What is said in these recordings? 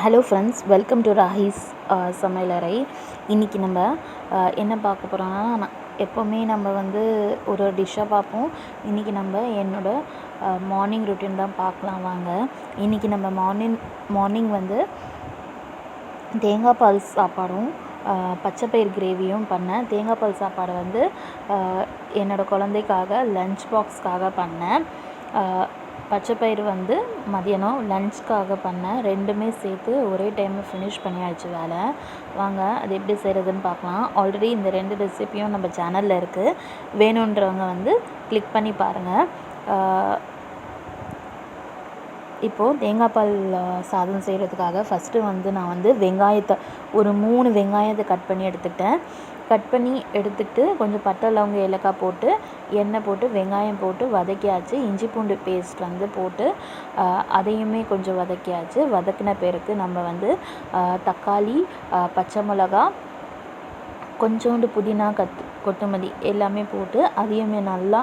Hello friends, welcome to ராஹிஸ் சமையலறை. இன்றைக்கி நம்ம என்ன பார்க்க போகிறோம்னா, எப்போவுமே நம்ம வந்து ஒரு டிஷ்ஷாக பார்ப்போம். இன்றைக்கி நம்ம என்னோடய மார்னிங் ரொட்டீன் தான் பார்க்கலாம் வாங்க. இன்றைக்கி நம்ம மார்னிங் வந்து தேங்காய் பால் சாப்பாடும் பச்சைப்பயிர் கிரேவியும் பண்ணேன். தேங்காய் பால் சாப்பாடு வந்து என்னோடய குழந்தைக்காக லன்ச் பாக்ஸ்க்காக பண்ணேன். பச்சைப்பயிறு வந்து மதியானம் லன்ச்சுக்காக பண்ணேன். ரெண்டுமே சேர்த்து ஒரே டைமில் ஃபினிஷ் பண்ணியாச்சு வேலை. வாங்க அது எப்படி செய்கிறதுன்னு பார்க்கலாம். ஆல்ரெடி இந்த 2 ரெசிப்பியும் நம்ம சேனலில் இருக்குது. வேணுன்றவங்க வந்து கிளிக் பண்ணி பாருங்கள். இப்போது தேங்காய் பால் சாதம் செய்கிறதுக்காக ஃபஸ்ட்டு வந்து நான் வந்து ஒரு 3 வெங்காயத்தை கட் பண்ணி எடுத்துகிட்டு கொஞ்சம் பட்டை லவங்க ஏலக்காய் போட்டு எண்ணெய் போட்டு வெங்காயம் போட்டு வதக்கியாச்சு. இஞ்சி பூண்டு பேஸ்ட் வந்து போட்டு அதையுமே கொஞ்சம் வதக்கியாச்சு. வதக்கின பிறகு நம்ம வந்து தக்காளி, பச்சை மிளகா, கொஞ்சோண்டு புதினா, கொத்தமல்லி எல்லாமே போட்டு அதையுமே நல்லா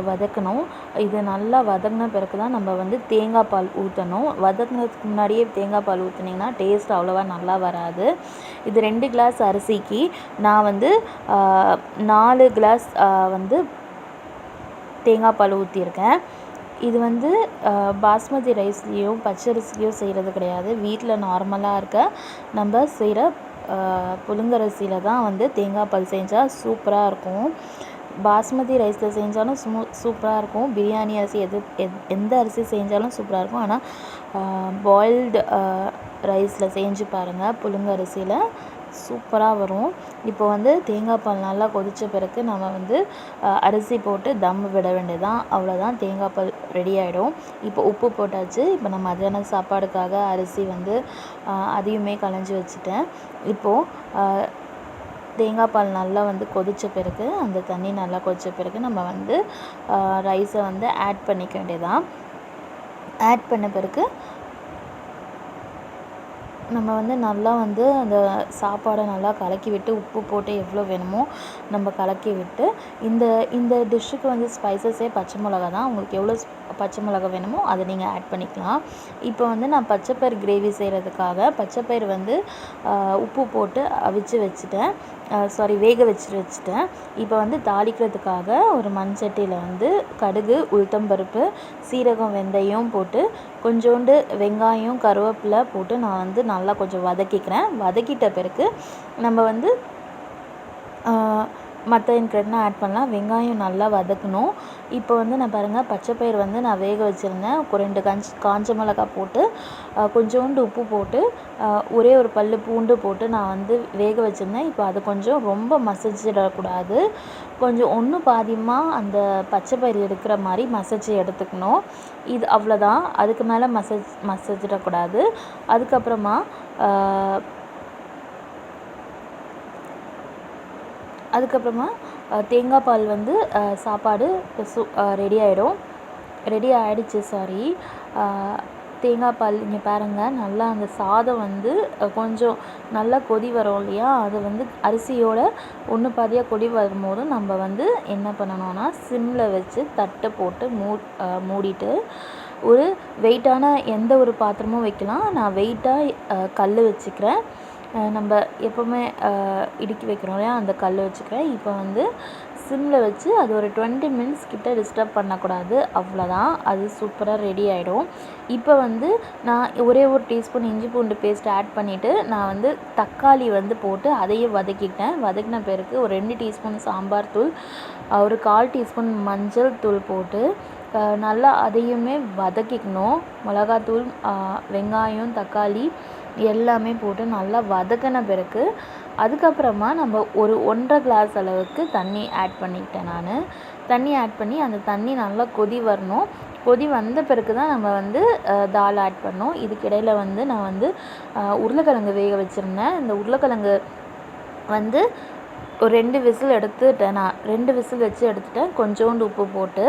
வதக்கணும். இது நல்லா வதங்கின பிறகு தான் நம்ம வந்து தேங்காய் பால் ஊற்றணும். வதங்கினதுக்கு முன்னாடியே தேங்காய் பால் ஊற்றுனீங்கன்னா டேஸ்ட் அவ்வளோவா நல்லா வராது. இது 2 கிளாஸ் அரிசிக்கு நான் வந்து 4 கிளாஸ் வந்து தேங்காய் பால் ஊற்றியிருக்கேன். இது வந்து பாஸ்மதி ரைஸ்லேயோ பச்சரிசிலையோ செய்கிறது கிடையாது. வீட்டில் நார்மலாக இருக்க நம்ம செய்கிற புழுங்கரிசியில் தான் வந்து தேங்காய் பால் செஞ்சால் சூப்பராக இருக்கும். பாஸ்மதி ரைஸில் செஞ்சாலும் சூப்பராக இருக்கும். பிரியாணி அரிசி எந்த அரிசி செஞ்சாலும் சூப்பராக இருக்கும். ஆனால் பாயில்டு ரைஸில் செஞ்சு பாருங்கள், புழுங்கரிசியில் சூப்பராக வரும். இப்போ வந்து தேங்காய் பால் நல்லா கொதித்த பிறகு நம்ம வந்து அரிசி போட்டு தம் விட வேண்டியதான். அவ்வளோதான், தேங்காய் பால் ரெடி ஆகிடும். இப்போ உப்பு போட்டாச்சு. இப்போ நான் மத்தியானம் சாப்பாடுக்காக அரிசி வந்து அதையுமே களைஞ்சி வச்சுட்டேன். இப்போது தேங்காய் பால் நல்லா வந்து கொதித்த பிறகு, அந்த தண்ணி நல்லா கொதித்த பிறகு நம்ம வந்து ரைஸை வந்து ஆட் பண்ணிக்க வேண்டியதான். ஆட் பண்ண பிறகு நம்ம வந்து நல்லா வந்து அந்த சாப்பாடை நல்லா கலக்கி விட்டு உப்பு போட்டு எவ்வளோ வேணுமோ நம்ம கலக்கி விட்டு இந்த டிஷ்ஷுக்கு வந்து ஸ்பைசஸே பச்சை மிளகா தான். உங்களுக்கு எவ்வளோ பச்சை மிளகா வேணுமோ அதை நீங்கள் ஆட் பண்ணிக்கலாம். இப்போ வந்து நான் பச்சைப்பயிறு கிரேவி செய்கிறதுக்காக பச்சைப்பயிறு வந்து உப்பு போட்டு வேக வச்சுட்டேன். இப்போ வந்து தாளிக்கிறதுக்காக ஒரு மண்சட்டியில் வந்து கடுகு, உளுத்தம்பருப்பு, சீரகம், வெந்தயம் போட்டு கொஞ்சோண்டு வெங்காயம், கருவேப்பிலை போட்டு நான் வந்து நல்லா கொஞ்சம் வதக்கிட்ட பிறகு நம்ம வந்து மற்ற இன்க்ரீடியன்ட் ஆட் பண்ணலாம். வெங்காயம் நல்லா வதக்கணும். இப்போ வந்து நான் பாருங்கள், பச்சைப்பயிறு வந்து நான் வேக வச்சுருந்தேன். 2 காஞ்ச மிளகாய் போட்டு கொஞ்சோண்டு உப்பு போட்டு ஒரே ஒரு பல் பூண்டு போட்டு நான் வந்து வேக வச்சுருந்தேன். இப்போ அது கொஞ்சம் ரொம்ப மசிச்சிடக்கூடாது. கொஞ்சம் ஒன்று பாதியமாக அந்த பச்சைப்பயிறு எடுக்கிற மாதிரி மசிச்சு எடுத்துக்கணும். இது அவ்வளோதான். அதுக்கு மேலே மசிச்சிடக்கூடாது. அதுக்கப்புறமா தேங்காய் பால் வந்து சாப்பாடு ரெடி ஆகிடுச்சு. தேங்காய் பால் இங்கே பாருங்கள், நல்லா அந்த சாதம் வந்து கொஞ்சம் நல்லா கொதி வரும் இல்லையா, அது வந்து அரிசியோட ஒன்று பாதியாக கொதி வரும்போது நம்ம வந்து என்ன பண்ணணும்னா சிம்மில் வச்சு தட்டை போட்டு மூடிட்டு ஒரு வெயிட்டான எந்த ஒரு பாத்திரமும் வைக்கலாம். நான் வெயிட்டாக கல் வச்சுக்கிறேன். நம்ம எப்போவுமே இடுக்கி வைக்கிறோம் இல்லையா, அந்த கல் வச்சுக்கிறேன். இப்போ வந்து சிம்மில் வச்சு அது ஒரு 20 மினிட்ஸ் கிட்ட டிஸ்டர்ப் பண்ணக்கூடாது. அவ்வளோதான், அது சூப்பராக ரெடி ஆகிடும். இப்போ வந்து நான் ஒரே ஒரு டீஸ்பூன் இஞ்சி பூண்டு பேஸ்ட் ஆட் பண்ணிவிட்டு நான் வந்து தக்காளி வந்து போட்டு அதையும் வதக்கின பிறகு ஒரு 2 டீஸ்பூன் சாம்பார் தூள், ஒரு 1/4 டீஸ்பூன் மஞ்சள் தூள் போட்டு நல்லா அதையுமே வதக்கிக்கணும். மிளகாத்தூள், வெங்காயம், தக்காளி எல்லாமே போட்டு நல்லா வதக்கின பிறகு அதுக்கப்புறமா நம்ம ஒரு 1.5 கிளாஸ் அளவுக்கு தண்ணி ஆட் பண்ணிக்கிட்டேன். தண்ணி ஆட் பண்ணி அந்த தண்ணி நல்லா கொதி வந்த பிறகு தான் நம்ம வந்து தால் ஆட் பண்ணோம். இதுக்கிடையில் வந்து நான் வந்து உருளைக்கிழங்கு வேக வச்சுருந்தேன். இந்த உருளைக்கிழங்கு வந்து ஒரு 2 விசில் வச்சு எடுத்துட்டேன், கொஞ்சோண்டு உப்பு போட்டு.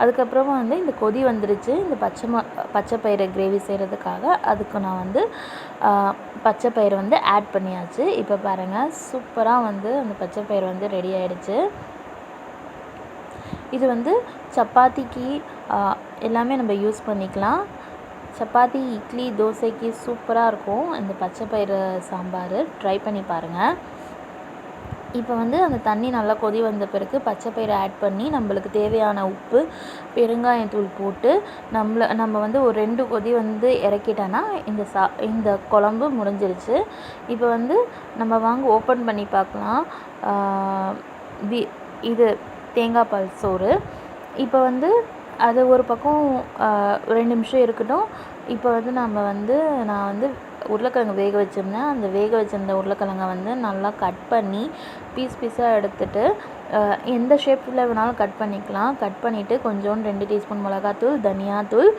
அதுக்கப்புறமா வந்து இந்த கொதி வந்துருச்சு. இந்த பச்சைப்பயிறு கிரேவி செய்கிறதுக்காக அதுக்கு நான் வந்து பச்சைப்பயிறு வந்து ஆட் பண்ணியாச்சு. இப்போ பாருங்கள், சூப்பராக வந்து அந்த பச்சைப்பயிறு வந்து ரெடி ஆகிடுச்சு. இது வந்து சப்பாத்திக்கு எல்லாமே நம்ம யூஸ் பண்ணிக்கலாம். சப்பாத்தி, இட்லி, தோசைக்கு சூப்பராக இருக்கும் இந்த பச்சை பயிறு சாம்பார். ட்ரை பண்ணி பாருங்கள். இப்போ வந்து அந்த தண்ணி நல்லா கொதி வந்த பிறகு பச்சை பயிரை ஆட் பண்ணி நம்மளுக்கு தேவையான உப்பு, பெருங்காயத்தூள் போட்டு நம்ம வந்து ஒரு 2 கொதி வந்து இறக்கிட்டோன்னா இந்த குழம்பு முடிஞ்சிருச்சு. இப்போ வந்து நம்ம வாங்க ஓப்பன் பண்ணி பார்க்கலாம். இது தேங்காய் பால் சோறு. இப்போ வந்து அது ஒரு பக்கம் 2 நிமிஷம் இருக்கட்டும். இப்போ வந்து நான் வந்து உருளைக்கிழங்கு வேக வச்சுருந்தேன். அந்த வேக வச்சுருந்த உருளைக்கிழங்கை வந்து நல்லா கட் பண்ணி பீஸாக எடுத்துகிட்டு எந்த ஷேப்பில் வேணாலும் கட் பண்ணிக்கலாம். கட் பண்ணிவிட்டு கொஞ்சோண்டு 2 டீஸ்பூன் மிளகாத்தூள், தனியாத்தூள்,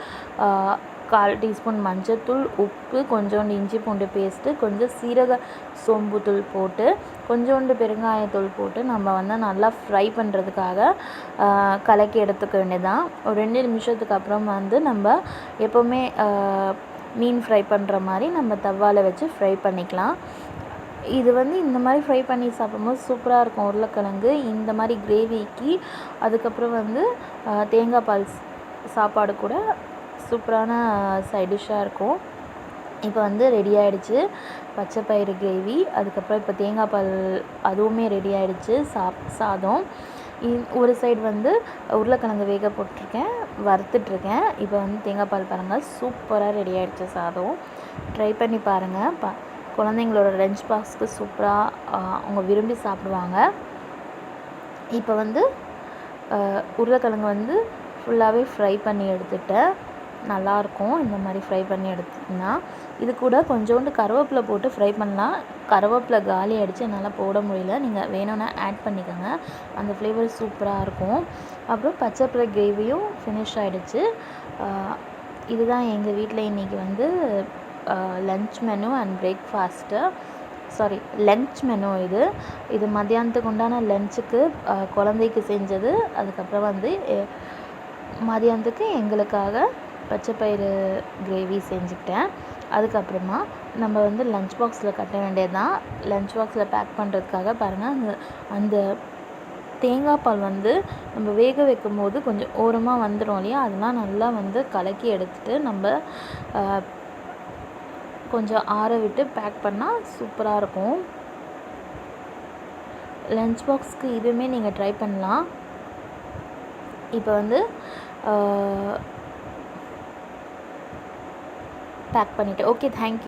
1/4 டீஸ்பூன் மஞ்சத்தூள், உப்பு, கொஞ்சோண்டு இஞ்சி பூண்டு பேஸ்ட்டு, கொஞ்சம் சீரக சோம்புத்தூள் போட்டு, கொஞ்சோண்டு பெருங்காயத்தூள் போட்டு நம்ம வந்து நல்லா ஃப்ரை பண்ணுறதுக்காக கலக்கி எடுத்துக்க வேண்டியதான். ஒரு 2 நிமிஷத்துக்கு அப்புறம் வந்து நம்ம எப்போவுமே மீன் ஃப்ரை பண்ணுற மாதிரி நம்ம தவாவில் வச்சு ஃப்ரை பண்ணிக்கலாம். இது வந்து இந்த மாதிரி ஃப்ரை பண்ணி சாப்பிடும்போது சூப்பராக இருக்கும் உருளைக்கிழங்கு. இந்த மாதிரி கிரேவிக்கு அதுக்கப்புறம் வந்து தேங்காய் பால் சாப்பாடு கூட சூப்பரான சைட் டிஷ்ஷாக இருக்கும். இப்போ வந்து ரெடி ஆகிடுச்சு பச்சை பயிறு கிரேவி. அதுக்கப்புறம் இப்போ தேங்காய் பால் அதுவுமே ரெடி ஆகிடுச்சு. சாதம் ஒரு சைடு வந்து உருளைக்கிழங்கு வேக போட்டிருக்கேன், வறுத்துட்ருக்கேன். இப்போ வந்து தேங்காய் பால் பாருங்கள், சூப்பராக ரெடி ஆகிடுச்சு சாதம். ட்ரை பண்ணி பாருங்கள். குழந்தைங்களோட லஞ்ச் பாக்ஸ்க்கு சூப்பராக அவங்க விரும்பி சாப்பிடுவாங்க. இப்போ வந்து உருளைக்கிழங்கு வந்து ஃபுல்லாகவே ஃப்ரை பண்ணி எடுத்துட்டேன். நல்லாயிருக்கும் இந்த மாதிரி ஃப்ரை பண்ணி எடுத்திங்கன்னா. இது கூட கொஞ்சோண்டு கருவேப்பிலை போட்டு ஃப்ரை பண்ணலாம். கருவேப்பிலை காலி ஆகிடுச்சு, என்னால் போட முடியல. நீங்கள் வேணும்னா ஆட் பண்ணிக்கோங்க, அந்த ஃப்ளேவர் சூப்பராக இருக்கும். அப்புறம் பச்சை பயிறு கிரேவியும் ஃபினிஷ் ஆகிடுச்சு. இதுதான் எங்கள் வீட்டில் இன்றைக்கி வந்து lunch menu and breakfast. Lunch menu இது மத்தியானத்துக்கு உண்டான லன்ச்சுக்கு குழந்தைக்கு செஞ்சது. அதுக்கப்புறம் வந்து மதியானத்துக்கு எங்களுக்காக பச்சை பயிறு கிரேவி செஞ்சுக்கிட்டேன். அதுக்கப்புறமா நம்ம வந்து லன்ச் பாக்ஸில் கட்ட வேண்டியது தான். லன்ச் பாக்ஸில் பேக் பண்ணுறதுக்காக பாருங்கள், அந்த தேங்காய் பால் வந்து நம்ம வேக வைக்கும் போது கொஞ்சம் ஓரமாக வந்துடும் இல்லையா, அதெல்லாம் நல்லா வந்து கலக்கி எடுத்துகிட்டு நம்ம கொஞ்சம் ஆற விட்டு பேக் பண்ணால் சூப்பராக இருக்கும். லன்ச் பாக்ஸ்க்கு இதுவுமே நீங்கள் ட்ரை பண்ணலாம். இப்போ வந்து பேக் பண்ணிவிட்டு ஓகே, தேங்க்யூ.